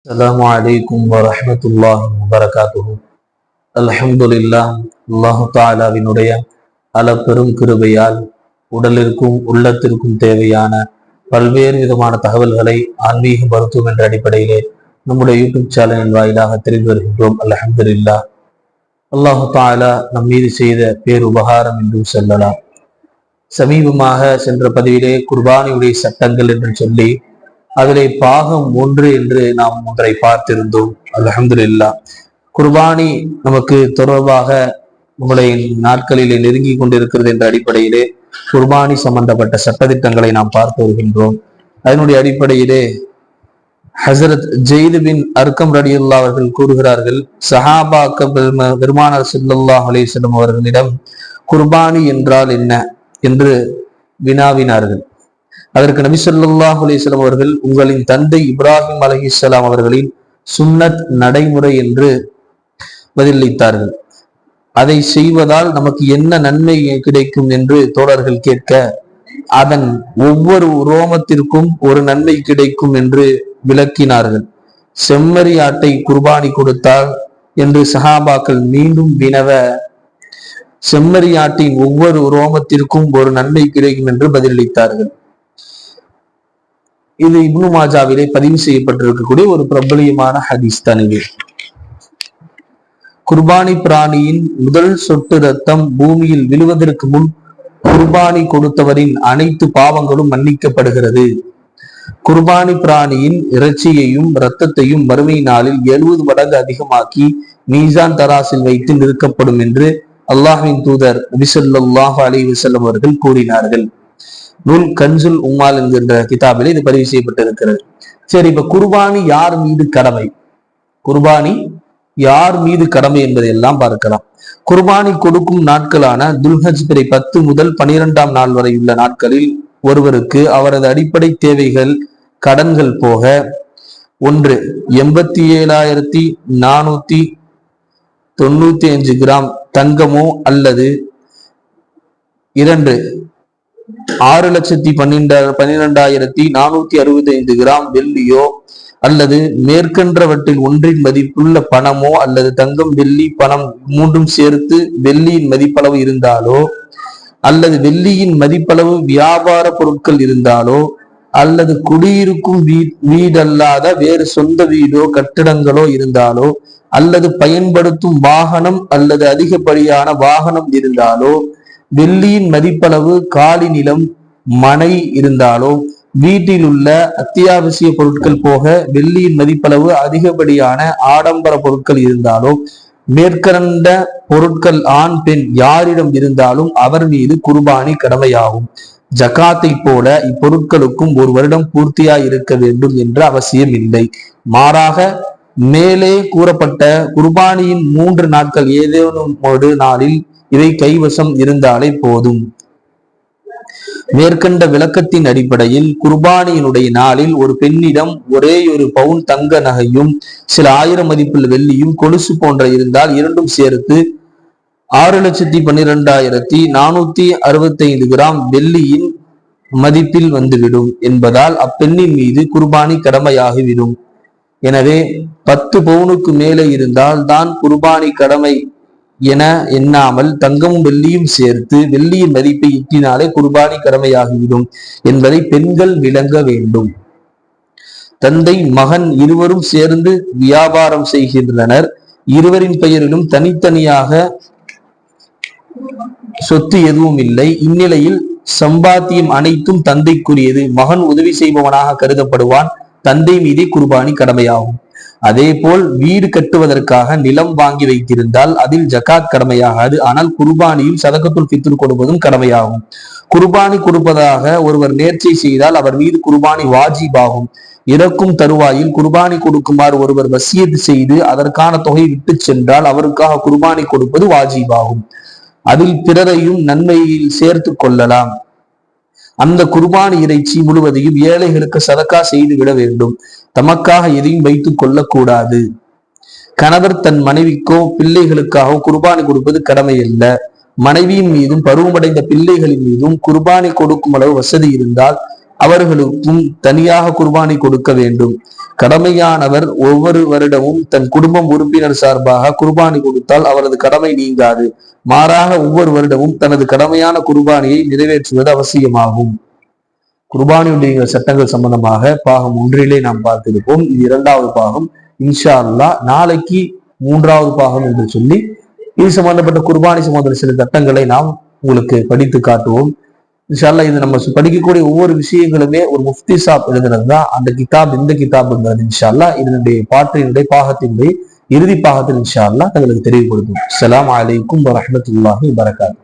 السلام عليكم ورحمة الله وبركاته. الحمد لله. அல்லாஹு தாலாவினுடைய அளப்பெரும் கிருபையால் உடலிற்கும் உள்ளத்திற்கும் தேவையான பல்வேறு விதமான தகவல்களை ஆன்மீக மருத்துவம் என்ற அடிப்படையிலே நம்முடைய யூடியூப் சேனலின் வாயிலாக தெரிந்து வருகின்றோம். அல்ஹம்துலில்லாஹ். அல்லாஹு தாலா நம் மீது செய்த பேருபகாரம் என்றும் சொல்லலாம். சமீபமாக சென்ற பதிவிலே குர்பானியுடைய சட்டங்கள் என்று சொல்லி அதிலே பாகம் 1 என்று நாம் ஒன்றை பார்த்திருந்தோம். அல்ஹம்துலில்லாஹ். குர்பானி நமக்கு தொடர்பாக உங்களுடைய நாட்களிலே நெருங்கி கொண்டிருக்கிறது என்ற அடிப்படையிலே குர்பானி சம்பந்தப்பட்ட சட்டத்திட்டங்களை நாம் பார்த்து வருகின்றோம். அதனுடைய அடிப்படையிலே ஹசரத் ஜெயித் பின் அர்கம் ரலியல்லாஹு அவர்கள் கூறுகிறார்கள், சஹாபாக்கள் பெருமானார் ஸல்லல்லாஹு அலைஹி வஸல்லம் அவர்களிடம் குர்பானி என்றால் என்ன என்று வினாவினார்கள். அதற்கு நபி ஸல்லல்லாஹு அலைஹி வஸல்லம் அவர்கள், உங்களின் தந்தை இப்ராஹிம் அலைஹிஸ்ஸலாம் அவர்களின் சுன்னத் நடைமுறை என்று பதிலளித்தார்கள். அதை செய்வதால் நமக்கு என்ன நன்மை கிடைக்கும் என்று தோழர்கள் கேட்க, அதன் ஒவ்வொரு ரோமத்திற்கும் ஒரு நன்மை கிடைக்கும் என்று விளக்கினார்கள். செம்மறி ஆட்டை குர்பானி கொடுத்தால் என்று சஹாபாக்கள் மீண்டும் வினவ, செம்மறி ஆட்டின் ஒவ்வொரு ரோமத்திற்கும் ஒரு நன்மை கிடைக்கும் என்று பதிலளித்தார்கள். இது இப்னு மாஜாவிலே பதிவு செய்யப்பட்டிருக்கக்கூடிய ஒரு பிரபலியமான ஹதீஸ் தனிவு. குர்பானி பிராணியின் முதல் சொட்டு ரத்தம் பூமியில் விழுவதற்கு முன் குர்பானி கொடுத்தவரின் அனைத்து பாவங்களும் மன்னிக்கப்படுகிறது. குர்பானி பிராணியின் இறைச்சியையும் இரத்தத்தையும் மறுமை நாளில் 70 மடங்கு அதிகமாக்கி மீசான் தராசில் வைத்து நிறுக்கப்படும் என்று அல்லாஹ்வின் தூதர் நபி ஸல்லல்லாஹு அலைஹி வஸல்லம் அவர்கள் கூறினார்கள். நூல் கன்சுல் உம்மால் என்கின்ற கிதாபில் இது பதிவு செய்யப்பட்டிருக்கிறது. சரி, இப்ப குர்பானி யார் மீது கடமை, குர்பானி யார் மீது கடமை என்பதை எல்லாம் பார்க்கலாம். குர்பானி கொடுக்கும் நாட்களான துல்ஹஜ் பிறை 10 முதல் 12ஆம் நாள் வரை உள்ள நாட்களில் ஒருவருக்கு அவரது அடிப்படை தேவைகள் கடன்கள் போக 1. 87,495 கிராம் தங்கமோ அல்லது 2. 6,12,465 கிராம் வெள்ளியோ அல்லது மேற்கன்றவற்றில் ஒன்றின் மதிப்புள்ள பணமோ அல்லது தங்கம் வெள்ளி பணம் மூன்றும் சேர்த்து வெள்ளியின் மதிப்பளவு இருந்தாலோ அல்லது வெள்ளியின் மதிப்பளவு வியாபார பொருட்கள் இருந்தாலோ அல்லது குடியிருக்கும் வீடல்லாத வேறு சொந்த வீடோ கட்டிடங்களோ இருந்தாலோ அல்லது பயன்படுத்தும் வாகனம் அல்லது அதிகப்படியான வாகனம் இருந்தாலோ வெள்ளியின் மதிப்பளவு காலி நிலம் மனை இருந்தாலோ வீட்டில் உள்ள அத்தியாவசிய பொருட்கள் போக வெள்ளியின் மதிப்பளவு அதிகப்படியான ஆடம்பர பொருட்கள் இருந்தாலோ மேற்கண்ட பொருட்கள் ஆண் பெண் யாரிடம் இருந்தாலும் அவர் மீது குர்பானி கடமையாகும். ஜகாத்தை போல இப்பொருட்களுக்கும் 1 வருடம் பூர்த்தியாய் இருக்க வேண்டும் என்ற அவசியம் இல்லை. மாறாக மேலே கூறப்பட்ட குர்பானியின் 3 நாட்கள் ஏதேனும் ஒரு நாளில் இவை கைவசம் இருந்தாலே போதும். மேற்கண்ட விளக்கத்தின் அடிப்படையில் குர்பானியினுடைய நாளில் ஒரு பெண்ணிடம் ஒரே ஒரு பவுன் தங்க நகையும் சில 1000 மதிப்புள்ள வெள்ளியும் கொலுசு போன்ற இருந்தால் இரண்டும் சேர்த்து 6,12,465 கிராம் வெள்ளியின் மதிப்பில் வந்துவிடும் என்பதால் அப்பெண்ணின் மீது குர்பானி கடமையாகிவிடும். எனவே 10 பவுனுக்கு மேலே இருந்தால் தான் குர்பானி கடமை என எண்ணாமல் தங்கமும் வெள்ளியும் சேர்த்து வெள்ளியின் மதிப்பை ஈட்டினாலே குர்பானி கடமையாகிவிடும் என்பதை பெண்கள் விளங்க வேண்டும். தந்தை மகன் இருவரும் சேர்ந்து வியாபாரம் செய்கின்றனர். இருவரின் பெயரிலும் தனித்தனியாக சொத்து எதுவும் இல்லை. இந்நிலையில் சம்பாத்தியம் அனைத்தும் தந்தைக்குரியது. மகன் உதவி செய்பவனாக கருதப்படுவான். தந்தை மீதே குர்பானி கடமையாகும். அதே போல் வீடு கட்டுவதற்காக நிலம் வாங்கி வைத்திருந்தால் அதில் ஜகாத் கடமையாகாது. ஆனால் குர்பானியும் சதகத்துல் ஃபித்ர் கொடுப்பதும் கடமையாகும். குர்பானி கொடுப்பதாக ஒருவர் நேர்ச்சை செய்தால் அவர் மீது குர்பானி வாஜிபாகும். இறக்கும் தருவாயில் குர்பானி கொடுக்குமாறு ஒருவர் வசியத் செய்து அதற்கான தொகை விட்டு சென்றால் அவருக்காக குர்பானி கொடுப்பது வாஜிபாகும். அதில் பிறரையும் நன்மையில் சேர்த்து கொள்ளலாம். அந்த குர்பானி இறைச்சி முழுவதையும் ஏழைகளுக்கு சதக்கா செய்து விட வேண்டும். தமக்காக எதையும் வைத்துக் கொள்ளக்கூடாது. கணவர் தன் மனைவிக்கோ பிள்ளைகளுக்காக குர்பானி கொடுப்பது கடமை அல்ல. மனைவியின் மீதும் பருவமடைந்த பிள்ளைகளின் மீதும் குர்பானி கொடுக்கும் அளவு வசதி இருந்தால் அவர்களுக்கும் தனியாக குர்பானி கொடுக்க வேண்டும். கடமையானவர் ஒவ்வொரு வருடமும் தன் குடும்பம் உறுப்பினர் சார்பாக குர்பானி கொடுத்தால் அவரது கடமை நீங்காது. மாறாக ஒவ்வொரு வருடமும் தனது கடமையான குர்பானியை நிறைவேற்றுவது அவசியமாகும். குர்பானியுடைய சட்டங்கள் சம்பந்தமாக பாகம் 1 நாம் பார்த்திருப்போம். இது 2வது பாகம். இன்ஷா அல்லாஹ் நாளைக்கு 3வது பாகம் என்று சொல்லி இது சம்பந்தப்பட்ட குர்பானி சம்பந்த சில சட்டங்களை நாம் உங்களுக்கு படித்து காட்டுவோம். இன்ஷா அல்லாஹ் இது நம்ம படிக்கக்கூடிய ஒவ்வொரு விஷயங்களுமே ஒரு முஃப்தி சாப் எழுதுனது தான். அந்த கிதாப் இந்த கிதாப்ங்கிறது இன்ஷா அல்லாஹ் இதனுடைய பாற்றினுடைய பாகத்தினுடைய இறுதி பாகத்தில் இன்ஷா அல்லாஹ் தங்களுக்கு தெரியப்படுத்தும். அஸ்ஸலாமு அலைக்கும் வரஹ்மத்துல்லாஹி வபரகாத்துஹு.